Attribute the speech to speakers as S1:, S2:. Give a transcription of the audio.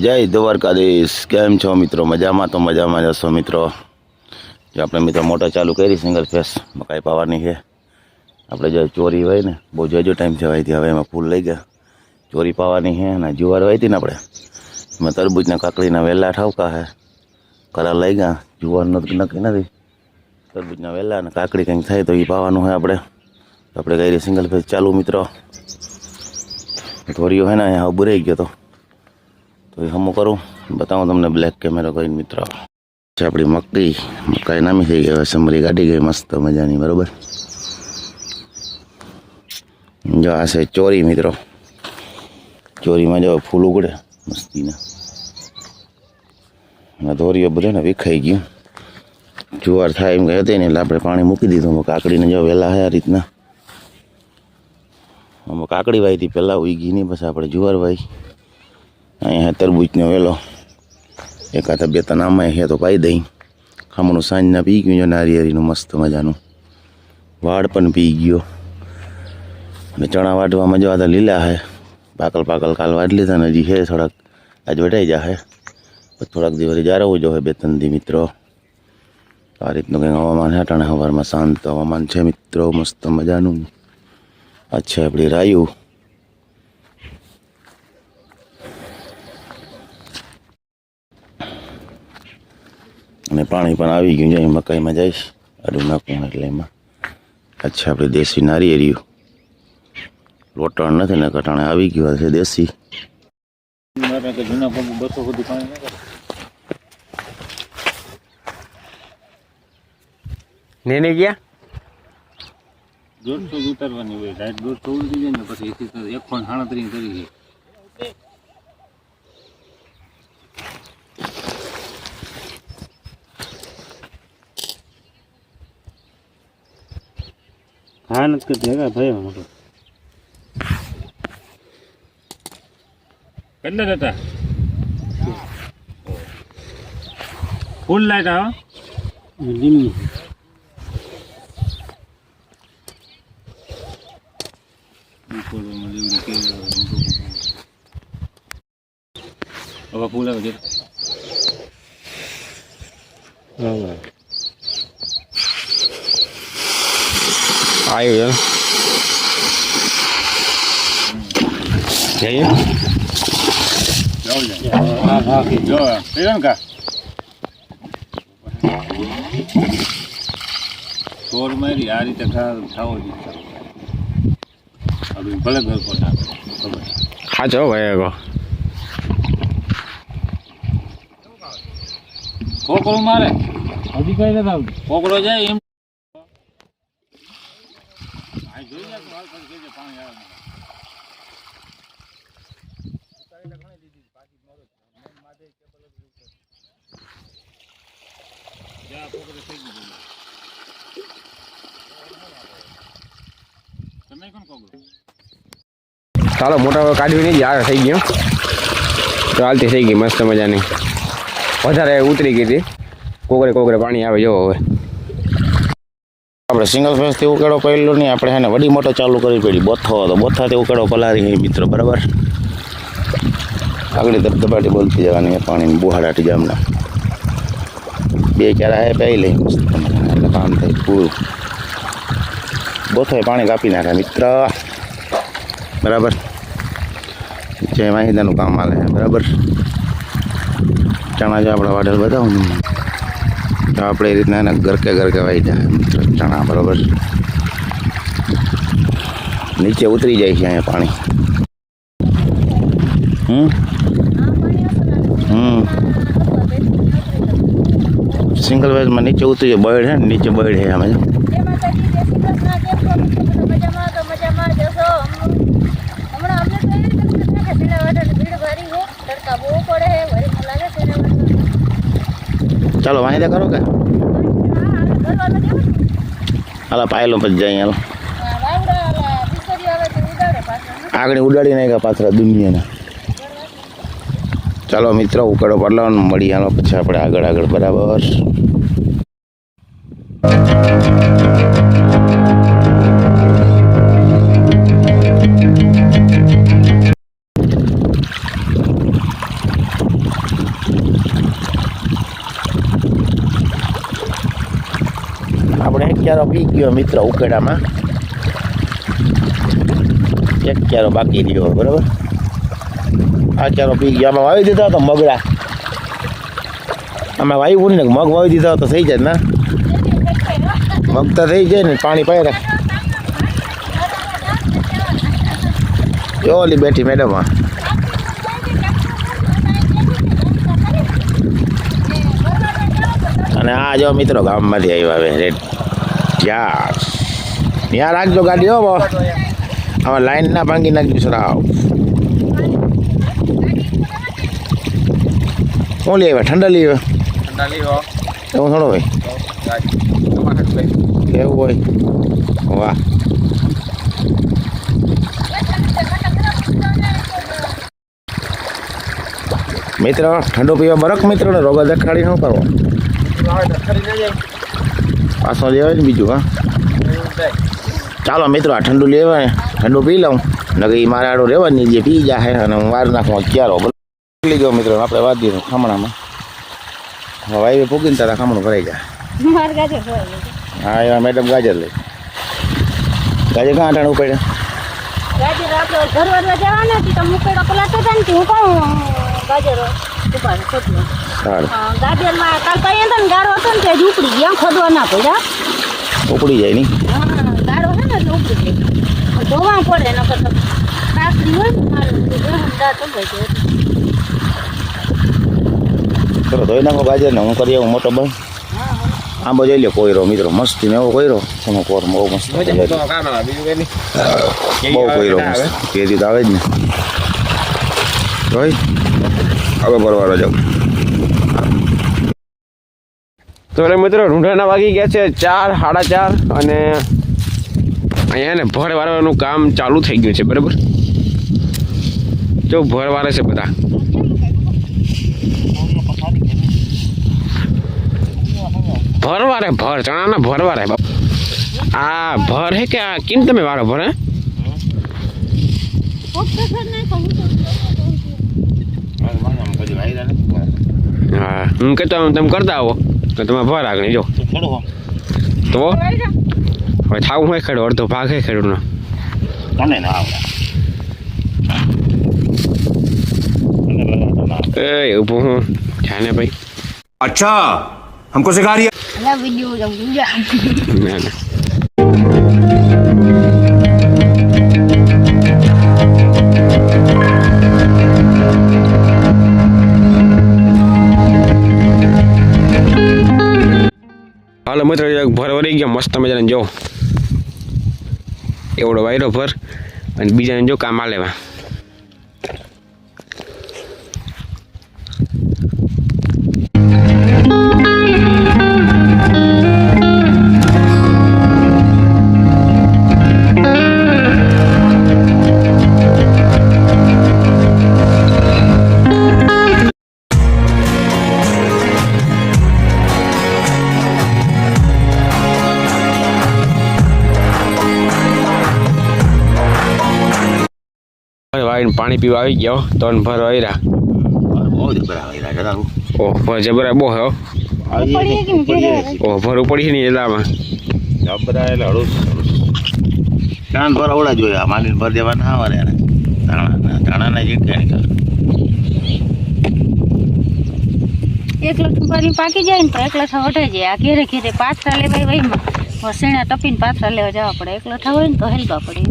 S1: જય દ્વારકાધીશ. કેમ છો મિત્રો? મજામાં? તો મજામાં જશો મિત્રો. જો આપણે મિત્રો મોટર ચાલુ કરી સિંગલ ફેસ મકાઈ પાવાની છે. આપણે જો ચોરી હોય ને બહુ જોજો ટાઈમ છે વાયથી, હવે એમાં ફૂલ લઈ ગયા. ચોરી પાવાની છે અને જુવાર વાયતી ને આપણે એમાં તરબૂચના કાકડીના વેલા ઠાવકા છે. કલર લઈ ગયા. જુવારનો નક્કી નથી, તરબૂચના વેલા અને કાકડી કંઈક થાય તો એ પાવાનું હોય. આપણે કરી સિંગલ ફેસ ચાલુ મિત્રો. ધોરીઓ હોય ને અહીંયા ઉભો રહી ગયો તો એ હમું કરું બતાવું તમને બ્લેક કેમેરો કરીને મિત્રો. આપણી મકાઈ નામી થઈ ગઈ, સમરી કાઢી ગઈ મસ્ત મજાની. બરાબર, જો આ છે ચોરી મિત્રો. ચોરીમાં જો ફૂલ ઉગડે મસ્તીના અને ધોરીઓ બધે ને વિખાઈ ગયું. જુવાર થાય એમ કહી હતી ને એટલે આપણે પાણી મૂકી દીધું. કાકડીને જો વહેલા છે આ રીતના. આમાં કાકડી વાવી હતી પહેલાં, ઉગી નહીં, પછી આપણે જુવાર વાવી. અહીંયા તરબૂચનો વેલો એકાદ બે ત્રણ આમાં છે તો પાઈ દઈ. ખામણું સાંજના પી ગયું છે નારિયેળીનું મસ્ત મજાનું. વાડ પણ પી ગયો. અને ચણા વાટવામાં જો આ લીલા છે, પાકલ કાલ વાટ લીધા ને હજી છે થોડાક, આજ વટાઈ જશે. થોડાક દિવસ જાળવવું જોઈએ બે ત્રણ દી મિત્રો. આ રીતનું કંઈક હવામાન છે. અટાણે સવારમાં શાંત હવામાન છે મિત્રો, મસ્ત મજાનું. અચ્છા, આપણી રાયુ અને પાણી પણ આવી ગયું છે. મકાઈમાં જઈશ આડું નાખવું એટલે એમાં. અચ્છા, આપણે દેશી નારિયેળિયું લોટણ નથી ને કટાણે આવી ગયું છે દેશી.
S2: નેને ગયા
S3: 150 ઉતારવાની હોય, રાઈટ 150 ઉતરી જાય ને પછી 137 કરી છે. હા નથી કરતી હગા ભાઈ મોટો કેટલા હતા ફૂલ લાઈટ આવો લીમની હવે ફૂલ આવે છે.
S2: આવ્યું જઈએ
S3: છોડ મારી આ રીતે થવો જોઈએ. ભલે ઘર પોતા
S2: ખાચો ભાઈ
S3: કોકડો મારે હજી કઈ નથી આવતું. કોકડો જાય એમ પાણી આવે
S2: ચાલો મોટા કાઢવી નહીં, યાર થઈ ગયો તો હાલતી થઈ ગઈ મસ્ત મજાની. વધારે ઉતરી ગઈ હતી, કોકરે પાણી આવે જો. હવે
S1: આપણે સિંગલ ફેસથી ઉકેડો પહેલો નહીં, આપણે એને વડી મોટર ચાલુ કરવી પડી. બોથો તો બોથાથી ઉકેડો પલારી મિત્રો. બરાબર, આગળ દબાટી બોલતી જવાની પાણીની બુહાડાટી જામના. બે ક્યારા હે પહેરી લઈ મસ્ત એટલે કામ થાય પૂરું. બોથોએ પાણી કાપી નાખે મિત્ર. બરાબર, જે વાહિદાનું કામ હાલે. બરાબર, ચણા જો આપણે વાડેલ બતાવું તો આપણે એ રીતના એને ગરકે વાઈ જાય મિત્ર ચણા. બરાબર, નીચે ઉતરી જાય છે અહીંયા પાણી. સિંગલ વેજમાં નીચે ઉતરી જાય. બળ છે ને નીચે બળ છે અમે. ચાલો વાયદા કરો કે હાલા પાયેલો પછી જાય. હાલો આગળ ઉડાડી નાખ્યા પાછળ દુનિયાના. ચાલો મિત્રો ઉકળો પડલાવાનું મળી. હાલો પછી આપણે આગળ બરાબર. ક્યારો પી ગયો મિત્ર ઉકેડામાં. એક ક્યારો બાકી રહ્યો બરાબર. આ ક્યારો પી ગયો. આમાં વાવી દીધા તો મગડા. આમાં વાવ્યું ને મગ વાવી દીધા તો થઈ જાય ને. મગ તો થઈ જાય ને પાણી પાઈ રાખ. જો ઓલી બેઠી મેડમ. અને આ જો મિત્રો ગામમાંથી આવ્યા હવે રેડ ત્યાં રાખજો ગાડી. હો આમાં લાઈન ના ભાંગી નાખજો સરાવ. શું લઈ આવ્યા? ઠંડા લઈ આવ્યા? એવું થોડો હોય એવું હોય. વાહ મિત્ર ઠંડુ પીવા બરક મિત્રો ને રોગા દેખાડી શું કરવો? પાછો લેવાય ને બીજું. હા ચાલો મિત્રો આ ઠંડુ લેવાય ઠંડુ પી લઉં. નકર મારે આડો રહેવાની જે પી જાય અને હું વાર નાખવા ક્યારો લઈ ગયો મિત્રો. આપણે વાત દીધું ખામણામાં. વાઈવે પૂગીને તારા ખામણું ભરાઈ જાય. હા એવા મેડમ ગાજર લઈ. ગાજર ક્યાં અટાણું પડ્યા?
S4: ગાજર આપણે ઘરવાળા જવાના હતી તો મુકેડો પલાટો હતા ને હું કહું ગાજર ઉપાડ ખોટલો. ગાજરમાં કાલ પાઈ હતા ને ગાળો હતો ને તે જ ઉપડી ગયા. ખોદવા ના પડ્યા.
S1: ઉપડી જાય નહીં?
S4: હા ગાળો છે ને એટલે ઉપડી જાય. ધોવા પડે નકર તો કાકડી હોય ને મારું દાંત ઉગાઈ જાય.
S1: ચલો ધોઈ નાખો ગાજર ને હું કરી આવું મોટો ભાઈ. આંબો જોઈ લે કોયરો મિત્રો મસ્તી ને એવો કોયરો તમે કોર બહુ મસ્ત બહુ કોયરો મસ્ત કેરી તો આવે જ ને ભાઈ. હવે પરવારો જાઉં.
S2: તો એટલે મિત્રો રૂંઢાના વાગી ગયા છે 4 સાડા 4 અને અહીંયા ને ભર વારવાનું કામ ચાલુ થઈ ગયું છે બરાબર. જો ભર વારે છે બધા. ભરવારે ભર ચણાના ભરવારે આ ભર હે કે આ કેમ તમે વારો ભર? હા હું કહેતો તમે કરતા આવો તો તમે ભર આગળ જો તો હવે થાવું હોય ખેડૂ અડધો ભાગ હે ખેડૂતનો. એ ઊભું હું ધ્યાને ભાઈ.
S5: अच्छा हमको सिखा रही है.
S4: અલા વિડિયો જવું
S2: ના ના હાલો મિત્રો ભર વળી ગયો મસ્ત મજાને જો એવડો વાયરો ભર અને બીજાને જો કામ આ લેવા. વાળીને પાણી પીવા આવી ગયો તો ભર વાયરા. ઓહ ભર જબરા બહુ હે. ઓહ ભર ઉપડી નહીં એટલામાં
S1: જબરા એટલે હળું ચાંદ ભર અવડા જોયા માલીને ભર દેવા ના આવે ને ધાણાના જીટકા
S4: એક લઠું ભરી પાકી જાય ને તો એક લઠા વઢાઈ જાય. આ ઘેરે ઘેરે પાથરા લેવાય વહીમાં શેણા ટપીને પાથરા લેવા જવા પડે. એક લઠા હોય ને તો હેલવા પડે.